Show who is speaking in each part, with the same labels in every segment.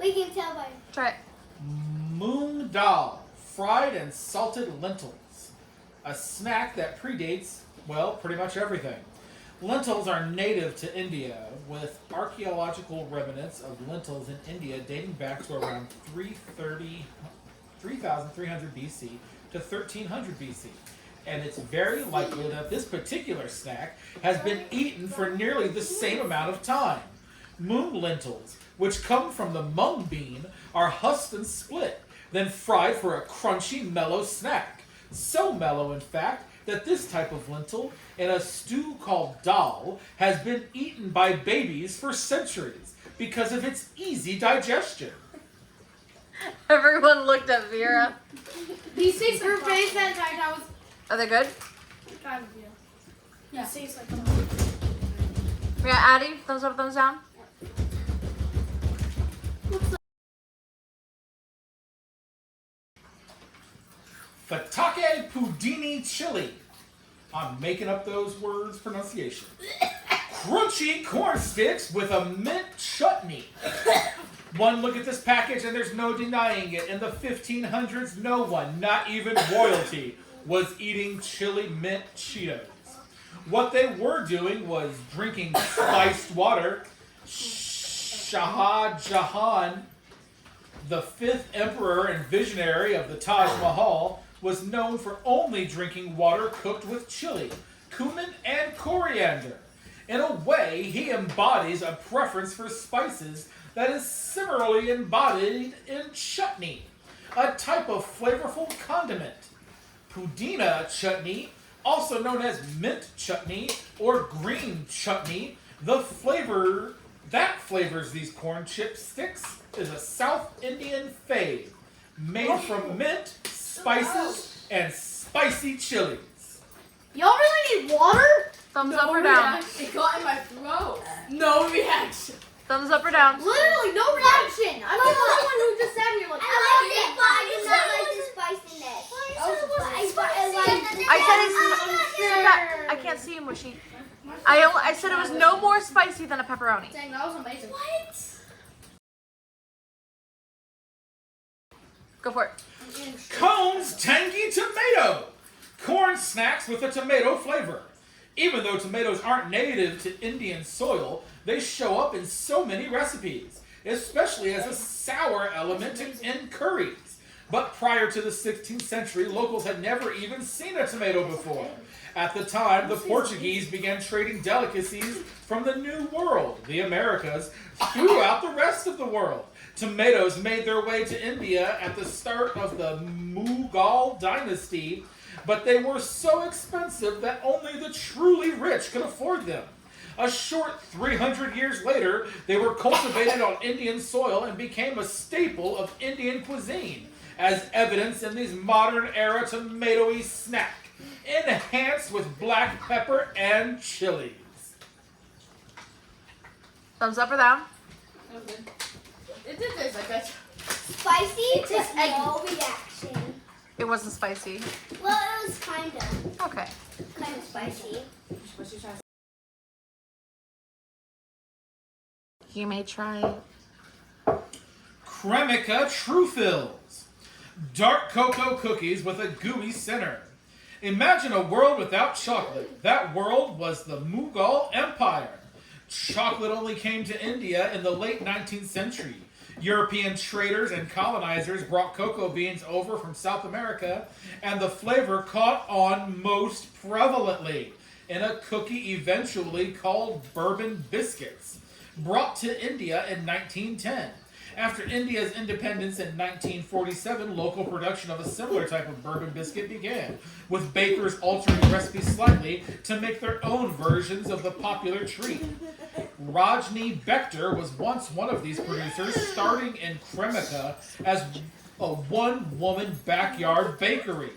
Speaker 1: We can tell by.
Speaker 2: Try it.
Speaker 3: Moong dal, fried and salted lentils. A snack that predates, well, pretty much everything. Lentils are native to India, with archaeological remnants of lentils in India dating back to around 3,300 BC to 1300 BC. And it's very likely that this particular snack has been eaten for nearly the same amount of time. Moong lentils, which come from the mung bean, are husked and split, then fried for a crunchy, mellow snack. So mellow, in fact, that this type of lentil in a stew called dal has been eaten by babies for centuries because of its easy digestion.
Speaker 2: Everyone looked at Vera.
Speaker 1: These things her face that time I was
Speaker 2: Are they good?
Speaker 1: kind of yeah. These things like
Speaker 2: Yeah, Addie, thumbs up, thumbs down.
Speaker 3: Fatake Pudini chili. I'm making up those words pronunciation. Crunchy corn sticks with a mint chutney. One look at this package and there's no denying it. In the 1500s, no one, not even royalty, was eating chili mint Cheetos. What they were doing was drinking spiced water. Shah Jahan, the fifth emperor and visionary of the Taj Mahal, was known for only drinking water cooked with chili, cumin, and coriander. In a way, he embodies a preference for spices that is similarly embodied in chutney, a type of flavorful condiment. Pudina chutney, also known as mint chutney or green chutney, the flavor that flavors these corn chip sticks is a South Indian fave, made from mint, spices, and spicy chilies.
Speaker 1: Y'all really need water?
Speaker 2: Thumbs up or down?
Speaker 4: It got in my throat. No reaction.
Speaker 2: Thumbs up or down?
Speaker 1: Literally no reaction. I'm the only one who just sat here like
Speaker 5: I like it, but I do not like the spiciness.
Speaker 2: I said it's I can't see you, Mushy. I said it was no more spicy than a pepperoni.
Speaker 1: Dang, that was amazing.
Speaker 5: What?
Speaker 2: Go for it.
Speaker 3: Cone's Tangy Tomato. Corn snacks with a tomato flavor. Even though tomatoes aren't native to Indian soil, they show up in so many recipes, especially as a sour element in curries. But prior to the 16th century, locals had never even seen a tomato before. At the time, the Portuguese began trading delicacies from the New World, the Americas, throughout the rest of the world. Tomatoes made their way to India at the start of the Mughal dynasty, but they were so expensive that only the truly rich could afford them. A short 300 years later, they were cultivated on Indian soil and became a staple of Indian cuisine, as evidenced in these modern-era tomatoey snack, enhanced with black pepper and chilies.
Speaker 2: Thumbs up or down?
Speaker 4: That was good. It did taste like that.
Speaker 5: Spicy, just no reaction.
Speaker 2: It wasn't spicy.
Speaker 5: Well, it was kind of
Speaker 2: Okay.
Speaker 5: spicy.
Speaker 4: What you trying to
Speaker 2: You may try.
Speaker 3: Cremica Trufils. Dark cocoa cookies with a gooey center. Imagine a world without chocolate. That world was the Mughal Empire. Chocolate only came to India in the late 19th century. European traders and colonizers brought cocoa beans over from South America, and the flavor caught on most prevalently in a cookie eventually called bourbon biscuits, brought to India in 1910. After India's independence in 1947, local production of a similar type of bourbon biscuit began, with bakers altering the recipe slightly to make their own versions of the popular treat. Rajni Bector was once one of these producers, starting in Cremica as a one-woman backyard bakery.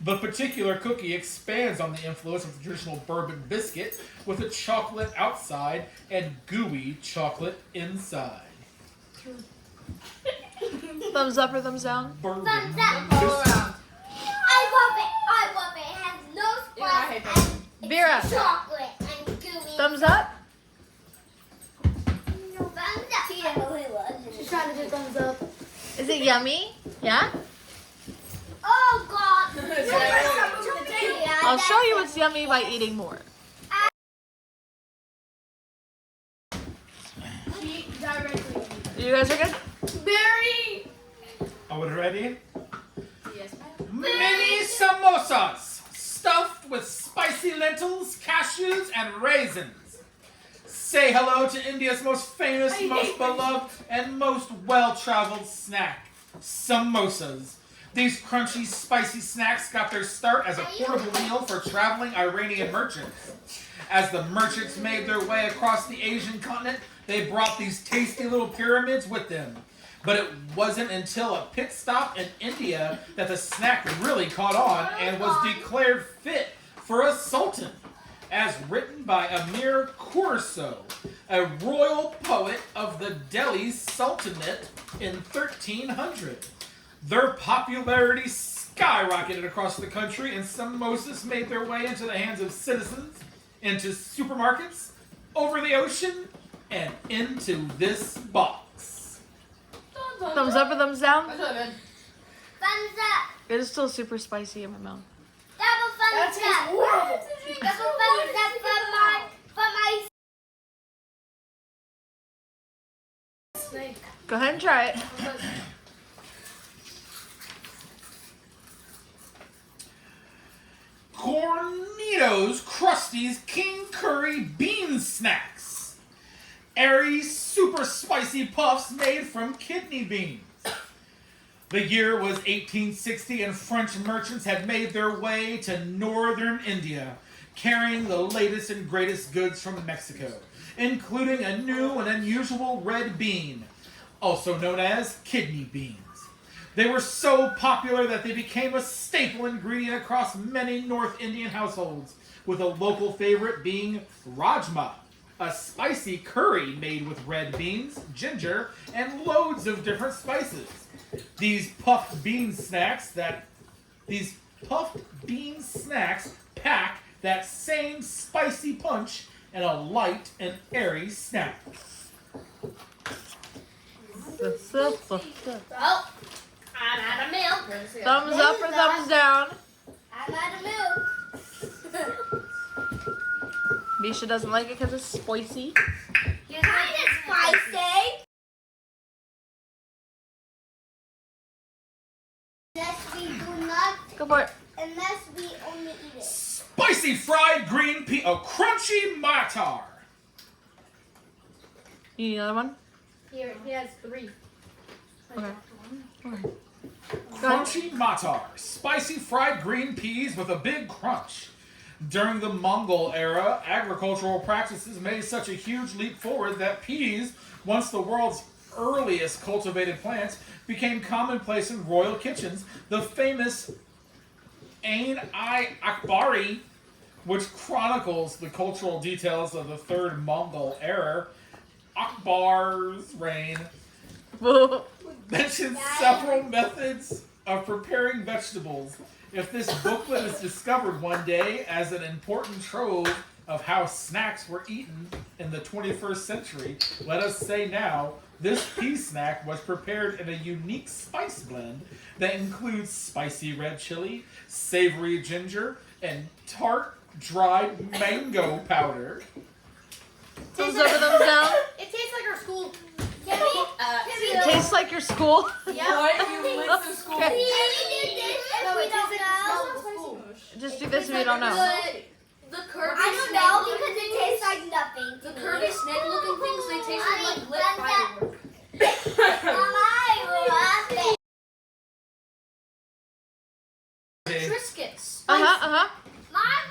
Speaker 3: The particular cookie expands on the influence of the traditional bourbon biscuit with a chocolate outside and gooey chocolate inside.
Speaker 2: Thumbs up or thumbs down?
Speaker 3: Bourbon
Speaker 5: Thumbs up.
Speaker 4: go
Speaker 3: biscuit.
Speaker 4: around?
Speaker 5: I love it. I love it. It has no
Speaker 4: Yeah, I hate
Speaker 5: spice
Speaker 4: that.
Speaker 5: and
Speaker 2: Vera.
Speaker 5: it's chocolate and gooey.
Speaker 2: Thumbs up?
Speaker 5: No thumbs up.
Speaker 1: She's trying to just thumbs up.
Speaker 2: Is it yummy? Yeah?
Speaker 5: Oh God.
Speaker 2: I'll show you it's yummy by eating more.
Speaker 1: Eat directly.
Speaker 2: You guys are good?
Speaker 1: Very.
Speaker 3: Are we ready?
Speaker 4: Yes, ma'am.
Speaker 3: Mini samosas stuffed with spicy lentils, cashews, and raisins. Say hello to India's most famous, most beloved, and most well-traveled snack, samosas. These crunchy, spicy snacks got their start as a portable meal for traveling Iranian merchants. As the merchants made their way across the Asian continent, they brought these tasty little pyramids with them. But it wasn't until a pit stop in India that the snack really caught on and was declared fit for a sultan. As written by Amir Khurso, a royal poet of the Delhi Sultanate in 1300. Their popularity skyrocketed across the country, and samosas made their way into the hands of citizens, into supermarkets, over the ocean, and into this box.
Speaker 2: Thumbs up or thumbs down?
Speaker 4: That's really good.
Speaker 5: Thumbs up.
Speaker 2: It is still super spicy in my mouth.
Speaker 5: Double thumbs up.
Speaker 1: horrible.
Speaker 5: Double thumbs up for my
Speaker 1: Snake.
Speaker 2: Go ahead and try it.
Speaker 3: Cornitos Krusty's King Curry Bean Snacks. Airy, super spicy puffs made from kidney beans. The year was 1860 and French merchants had made their way to northern India, carrying the latest and greatest goods from Mexico, including a new and unusual red bean, also known as kidney beans. They were so popular that they became a staple ingredient across many North Indian households, with a local favorite being rajma, a spicy curry made with red beans, ginger, and loads of different spices. These puffed bean snacks pack that same spicy punch in a light and airy snack.
Speaker 5: Oh, I'm out of milk.
Speaker 2: Thumbs up or thumbs down?
Speaker 5: I'm out of milk.
Speaker 2: Misha doesn't like it because it's spicy.
Speaker 5: Kind of spicy. Unless we do not,
Speaker 2: Go for it.
Speaker 5: unless we only eat it.
Speaker 3: Spicy fried green pea, a crunchy matar.
Speaker 2: You need another one?
Speaker 1: Here, he has 3.
Speaker 2: Okay. Go ahead.
Speaker 3: Crunchy matar, spicy fried green peas with a big crunch. During the Mongol era, agricultural practices made such a huge leap forward that peas, once the world's earliest cultivated plants, became commonplace in royal kitchens. The famous Ain-i-Akbari, which chronicles the cultural details of the Third Mongol era, Akbar's reign, mentions several methods of preparing vegetables. If this booklet is discovered one day as an important trove of how snacks were eaten in the 21st century, let us say now, this pea snack was prepared in a unique spice blend that includes spicy red chili, savory ginger, and tart dried mango powder.
Speaker 2: Thumbs up or thumbs down?
Speaker 1: It tastes like our school.
Speaker 2: It tastes like your school.
Speaker 1: Yeah.
Speaker 4: What? You went to school.
Speaker 1: No, it tastes like the smell of school.
Speaker 2: Just do this if you don't know.
Speaker 1: The curvy
Speaker 5: I don't know because it tastes like nothing.
Speaker 1: The curvy snake-looking things, they taste like lit fireworks.
Speaker 5: Mama, I love it.
Speaker 1: Triscuits.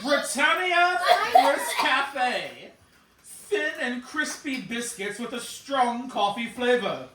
Speaker 3: Britannia Bliss Cafe. Thin and crispy biscuits with a strong coffee flavor.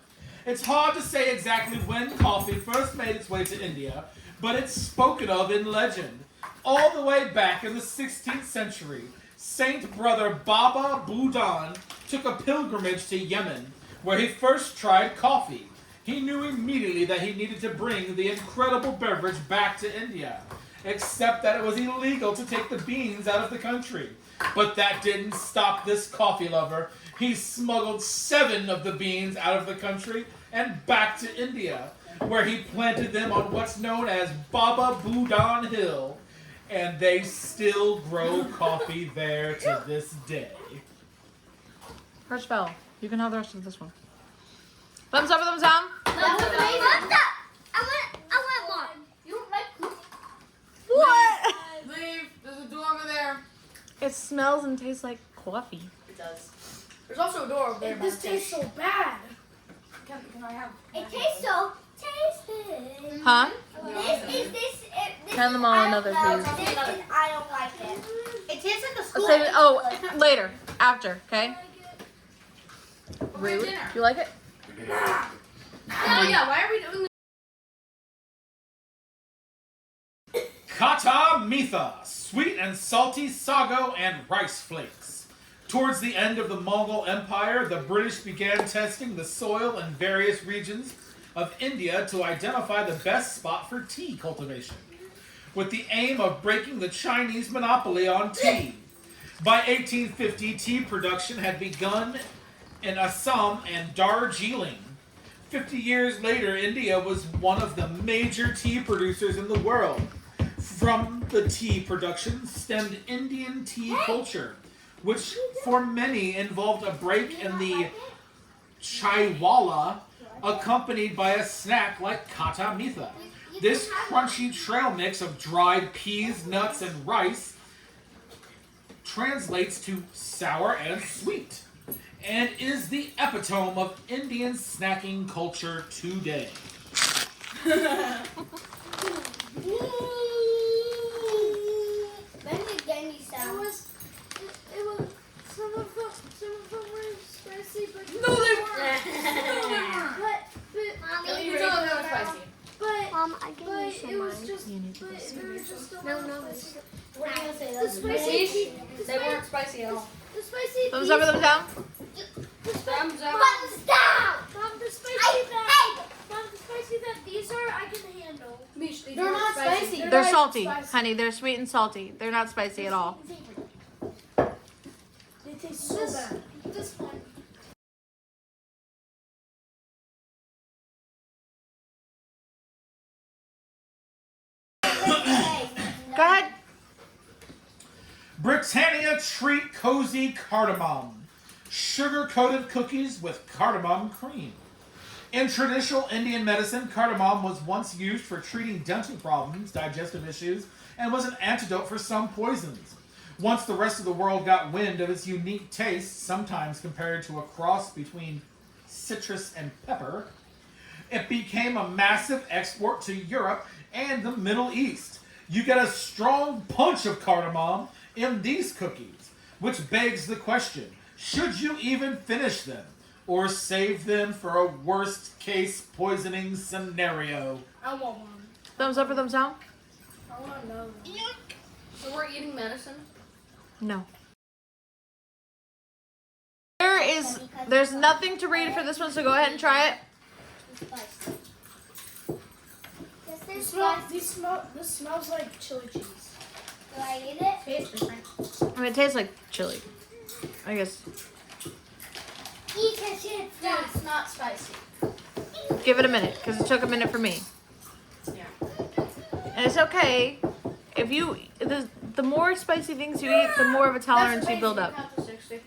Speaker 3: It's hard to say exactly when coffee first made its way to India, but it's spoken of in legend. All the way back in the 16th century, Saint Brother Baba Budan took a pilgrimage to Yemen, where he first tried coffee. He knew immediately that he needed to bring the incredible beverage back to India. except that it was illegal to take the beans out of the country. But that didn't stop this coffee lover. He smuggled 7 of the beans out of the country and back to India, where he planted them on what's known as Baba Budan Hill. And they still grow coffee there to this day.
Speaker 2: First bell. You can have the rest of this one. Thumbs up or thumbs down?
Speaker 5: That's amazing. I want more. You like
Speaker 2: What?
Speaker 4: Leave. There's a door over there.
Speaker 2: It smells and tastes like coffee.
Speaker 1: It does. There's also a door over there.
Speaker 6: This tastes so bad.
Speaker 1: Can I have?
Speaker 5: It tastes so tasty.
Speaker 2: Huh?
Speaker 5: This.
Speaker 2: Hand them all another, please.
Speaker 5: This is, I don't like it.
Speaker 1: It tastes like a
Speaker 2: I'll
Speaker 1: school.
Speaker 2: save it. Oh, later. After, okay?
Speaker 4: Over dinner.
Speaker 2: You like it?
Speaker 1: Oh yeah. Why are we doing?
Speaker 3: Kata Mitha, sweet and salty sago and rice flakes. Towards the end of the Mongol Empire, the British began testing the soil in various regions of India to identify the best spot for tea cultivation, with the aim of breaking the Chinese monopoly on tea. By 1850, tea production had begun in Assam and Darjeeling. 50 years later, India was one of the major tea producers in the world. From the tea production stemmed Indian tea culture, which for many involved a break in the chaiwala, accompanied by a snack like kata mitha. This crunchy trail mix of dried peas, nuts, and rice translates to sour and sweet, and is the epitome of Indian snacking culture today.
Speaker 5: Bendy sound.
Speaker 6: It was some of them were spicy, but
Speaker 4: No, they weren't. No, they weren't.
Speaker 5: Mommy,
Speaker 1: You know that was spicy.
Speaker 6: but
Speaker 5: Mom, I give you
Speaker 6: it
Speaker 5: some
Speaker 6: was
Speaker 5: mine.
Speaker 6: just
Speaker 2: You need to
Speaker 6: but
Speaker 2: go
Speaker 6: they were just a
Speaker 5: No,
Speaker 6: little
Speaker 5: no.
Speaker 6: spicy.
Speaker 1: What are you gonna say?
Speaker 6: The
Speaker 1: That's
Speaker 6: spicy,
Speaker 1: They weren't spicy at all.
Speaker 6: the spicy.
Speaker 2: Thumbs up or thumbs down?
Speaker 4: Thumbs up.
Speaker 5: Mom, stop!
Speaker 6: Mom, the spicy
Speaker 5: Hey,
Speaker 6: that. Mom, the spicy that these are, I can handle.
Speaker 1: They're not spicy.
Speaker 2: They're
Speaker 6: not
Speaker 2: salty,
Speaker 6: spicy.
Speaker 2: honey. They're sweet and salty. They're not spicy at all.
Speaker 6: They taste so bad. This one.
Speaker 2: Go ahead.
Speaker 3: Britannia Treat Cozy Cardamom. Sugar-coated cookies with cardamom cream. In traditional Indian medicine, cardamom was once used for treating dental problems, digestive issues, and was an antidote for some poisons. Once the rest of the world got wind of its unique taste, sometimes compared to a cross between citrus and pepper, it became a massive export to Europe and the Middle East. You get a strong punch of cardamom in these cookies, which begs the question, should you even finish them or save them for a worst case poisoning scenario?
Speaker 6: I want one.
Speaker 2: Thumbs up or thumbs down?
Speaker 6: I want another.
Speaker 1: So we're eating medicine.
Speaker 2: No. There's nothing to read for this one, so go ahead and try it.
Speaker 6: This smells like chili cheese.
Speaker 5: Do I eat it?
Speaker 1: Tastes different.
Speaker 2: I mean, it tastes like chili. I guess.
Speaker 5: Eat the shit.
Speaker 1: Dude, it's not spicy.
Speaker 2: Give it a minute, because it took a minute for me.
Speaker 1: Yeah.
Speaker 2: And it's okay. If you, the more spicy things you eat, the more of a tolerance you build up.
Speaker 1: Count to 60.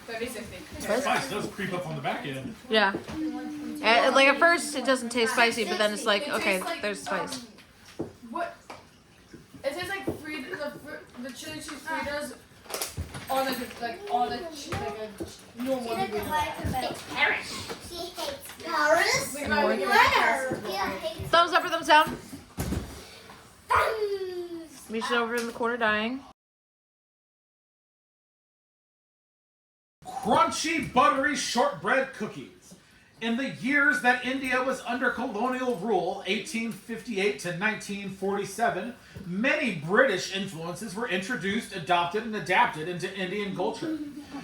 Speaker 4: 30, 60.
Speaker 3: Spice does creep up on the back end.
Speaker 2: Yeah. And, like at first, it doesn't taste spicy, but then it's like, okay, there's spice.
Speaker 4: What? It tastes like the chili cheese Fritos on a normal.
Speaker 5: She doesn't like milk.
Speaker 1: Paris.
Speaker 5: She hates Paris.
Speaker 4: Like,
Speaker 2: More.
Speaker 5: Yeah, hates
Speaker 2: Thumbs up or thumbs down?
Speaker 5: thumbs.
Speaker 2: Misha's over in the corner dying.
Speaker 3: Crunchy, buttery shortbread cookies. In the years that India was under colonial rule, 1858 to 1947, many British influences were introduced, adopted, and adapted into Indian culture.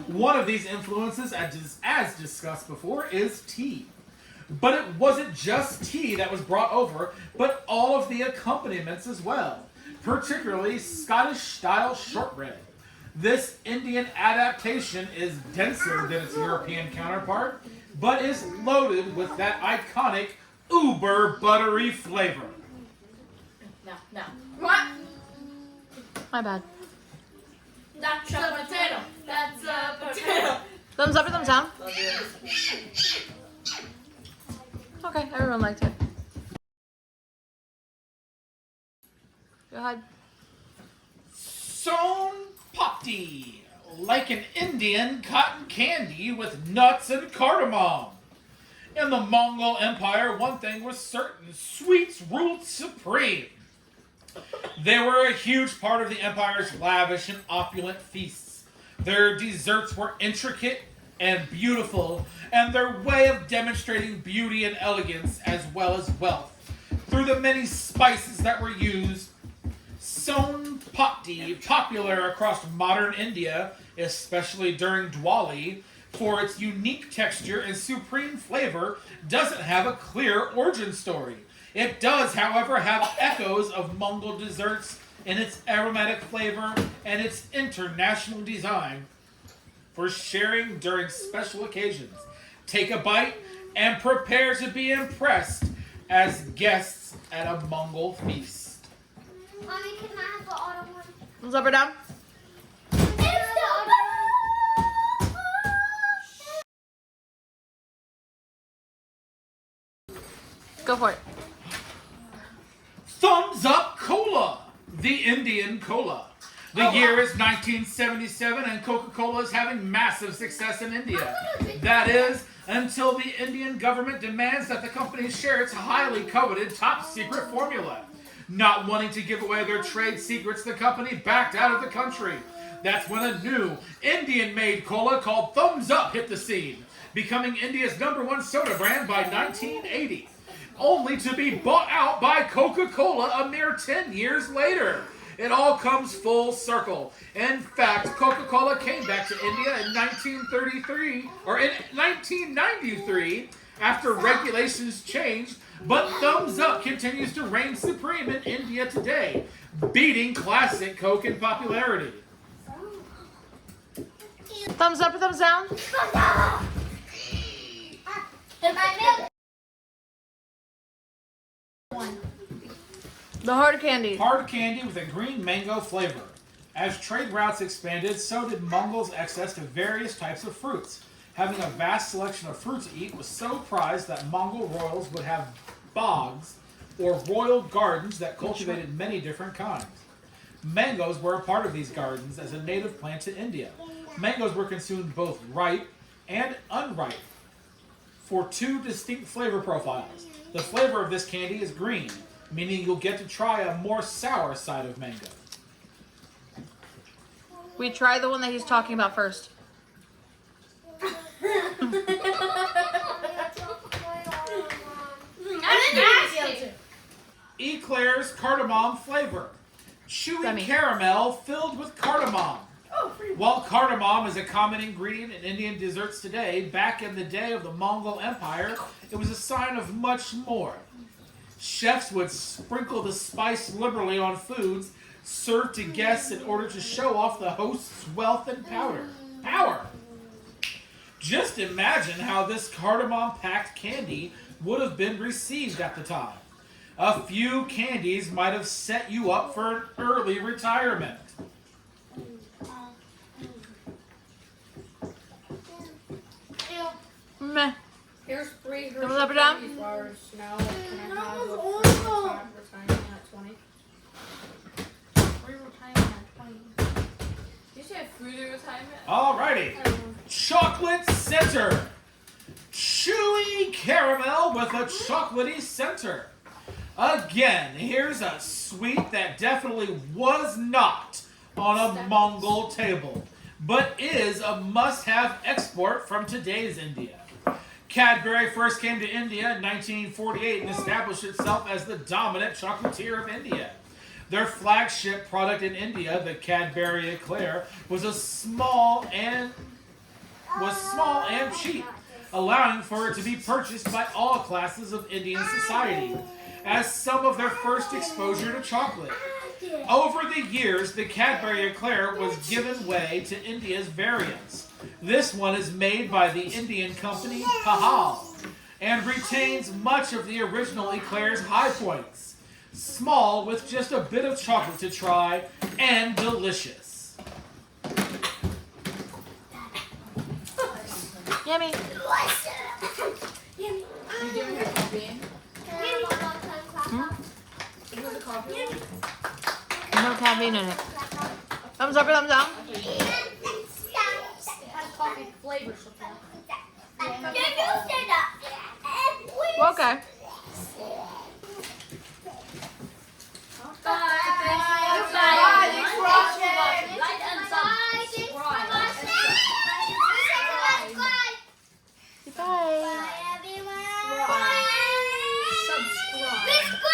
Speaker 3: One of these influences, as discussed before, is tea. But it wasn't just tea that was brought over, but all of the accompaniments as well, particularly Scottish-style shortbread. This Indian adaptation is denser than its European counterpart, but is loaded with that iconic uber buttery flavor.
Speaker 4: No. What?
Speaker 2: My bad.
Speaker 4: That's a potato. That's a potato.
Speaker 2: Thumbs up or thumbs down?
Speaker 4: Love you.
Speaker 2: Okay, everyone liked it. Go ahead.
Speaker 3: Son Papdi, like an Indian cotton candy with nuts and cardamom. In the Mongol Empire, one thing was certain: sweets ruled supreme. They were a huge part of the empire's lavish and opulent feasts. Their desserts were intricate and beautiful, and their way of demonstrating beauty and elegance as well as wealth. Through the many spices that were used, Son Papdi, popular across modern India, especially during Diwali, for its unique texture and supreme flavor, doesn't have a clear origin story. It does, however, have echoes of Mongol desserts in its aromatic flavor and its international design for sharing during special occasions. Take a bite and prepare to be impressed as guests at a Mongol feast.
Speaker 5: Mommy, can I have the auto one?
Speaker 2: Thumbs up or down? Go for it.
Speaker 3: Thumbs Up Cola, the Indian cola. The year is 1977 and Coca-Cola is having massive success in India. That is, until the Indian government demands that the company share its highly coveted top secret formula. Not wanting to give away their trade secrets, the company backed out of the country. That's when a new Indian-made cola called Thumbs Up hit the scene, becoming India's #1 soda brand by 1980. Only to be bought out by Coca-Cola a mere 10 years later. It all comes full circle. In fact, Coca-Cola came back to India in 1993 after regulations changed, but Thumbs Up continues to reign supreme in India today, beating classic Coke in popularity.
Speaker 2: Thumbs up or thumbs down?
Speaker 5: And my milk.
Speaker 2: The hard candy.
Speaker 3: Hard candy with a green mango flavor. As trade routes expanded, so did Mongols' access to various types of fruits. Having a vast selection of fruit to eat was so prized that Mongol royals would have bogs, or royal gardens that cultivated many different kinds. Mangoes were a part of these gardens as a native plant to India. Mangoes were consumed both ripe and unripe for two distinct flavor profiles. The flavor of this candy is green, meaning you'll get to try a more sour side of mango.
Speaker 2: We try the one that he's talking about first.
Speaker 3: Eclair's cardamom flavor. Chewy
Speaker 2: Yummy.
Speaker 3: caramel filled with cardamom. While cardamom is a common ingredient in Indian desserts today, back in the day of the Mongol Empire, it was a sign of much more. Chefs would sprinkle the spice liberally on foods served to guests in order to show off the host's wealth and power. Just imagine how this cardamom-packed candy would have been received at the time. A few candies might have set you up for an early retirement.
Speaker 2: Meh.
Speaker 4: Here's 3
Speaker 2: Thumbs up or down?
Speaker 4: candy flowers. Now, can I have a
Speaker 6: Oh,
Speaker 4: retirement at 20?
Speaker 1: Free retirement at 20.
Speaker 4: You said food retirement?
Speaker 3: Alrighty. Chocolate center. Chewy caramel with a chocolatey center. Again, here's a sweet that definitely was not on a Mongol table, but is a must-have export from today's India. Cadbury first came to India in 1948 and established itself as the dominant chocolatier of India. Their flagship product in India, the Cadbury Eclair, was small and cheap. allowing for it to be purchased by all classes of Indian society as some of their first exposure to chocolate. Over the years, the Cadbury Eclair was given way to India's variants. This one is made by the Indian company Pahal and retains much of the original Eclair's high points. Small with just a bit of chocolate to try and delicious.
Speaker 2: Yummy.
Speaker 4: You giving her coffee? Give her the coffee.
Speaker 2: No caffeine in it. Thumbs up or thumbs down?
Speaker 1: It has coffee flavor, so
Speaker 2: Well, okay.
Speaker 4: Like and subscribe.
Speaker 2: Bye.
Speaker 5: Bye, everyone.
Speaker 1: subscribe.
Speaker 5: Subscribe.